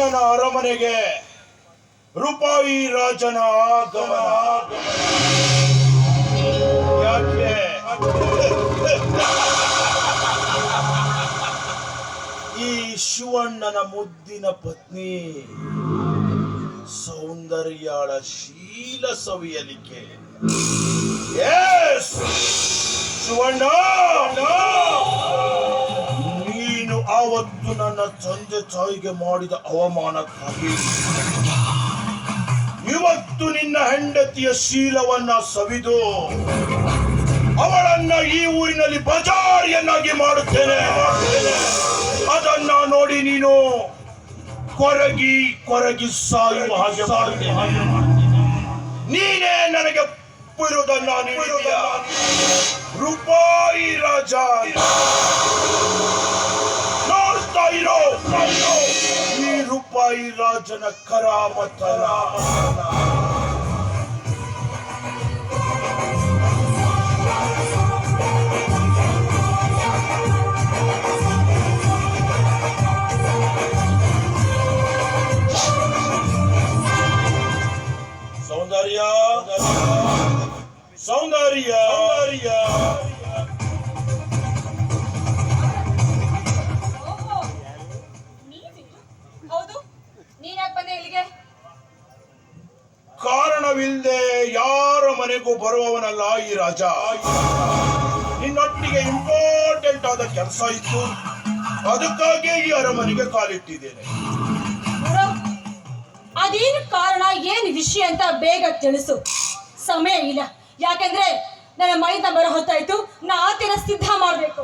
ಶಿವನ ಅರಮನೆಗೆ ರೂಪಾಯಿ ರಾಜನ ಆಗಮನ. ಯಾಕೆ? ಈ ಶಿವಣ್ಣನ ಮುದ್ದಿನ ಪತ್ನಿ ಸೌಂದರ್ಯಾಳ ಶೀಲ ಸವಿಯಲಿಕ್ಕೆ. ಶಿವಣ್ಣ, ನೀನು ಆವತ್ತು ನನ್ನ ತಂದೆ ತಾಯಿಗೆ ಮಾಡಿದ ಅವಮಾನಕ್ಕಾಗಿ ಇವತ್ತು ನಿನ್ನ ಹೆಂಡತಿಯ ಶೀಲವನ್ನ ಸವಿದು ಅವಳನ್ನ ಈ ಊರಿನಲ್ಲಿ ಬಜಾರಿಯನ್ನಾಗಿ ಮಾಡುತ್ತೇನೆ. ಅದನ್ನ ನೋಡಿ ನೀನು ಕೊರಗಿ ಕೊರಗಿ ಸಾಯುವ ಹಾಗೆ ಮಾಡುತ್ತೇನೆ. ನೀನೇ ನನಗೆ ಬಿರುದನ್ನ ನೀಡಿದೀಯ, ರೂಪಾಯಿ ರಾಜ. ನೋಡ್ತಾ ಇರೋ ಈ ರೂಪಾಯಿ ರಾಜನ ಕರಾಮತನ. ಸೌಂದರ್ಯ, ಸೌಂದರ್ಯ, ಹೌದು, ನೀನ್ಯಾಕೆ ಬಂದೆ ಇಲ್ಲಿಗೆ? ಕಾರಣವಿಲ್ಲದೆ ಯಾರ ಮನೆಗೂ ಬರುವವನಲ್ಲ ಈ ರಾಜ. ನಿನ್ನೊಟ್ಟಿಗೆ ಇಂಪಾರ್ಟೆಂಟ್ ಆದ ಕೆಲಸ ಇತ್ತು, ಅದಕ್ಕಾಗಿ ಈ ಅರಮನೆಗೆ ಕಾಲಿಟ್ಟಿದ್ದೇನೆ. ಅದೇನು ಕಾರಣ, ಏನು ವಿಷಯ ಅಂತ ಬೇಗ ತಿಳಿಸು. ಸಮಯ ಇಲ್ಲ, ಯಾಕಂದ್ರೆ ನನ್ನ ಮೈದ ಬರೋ ಹೊತ್ತಾಯ್ತು. ನಾ ಆತನ ಸಿದ್ಧ ಮಾಡ್ಬೇಕು.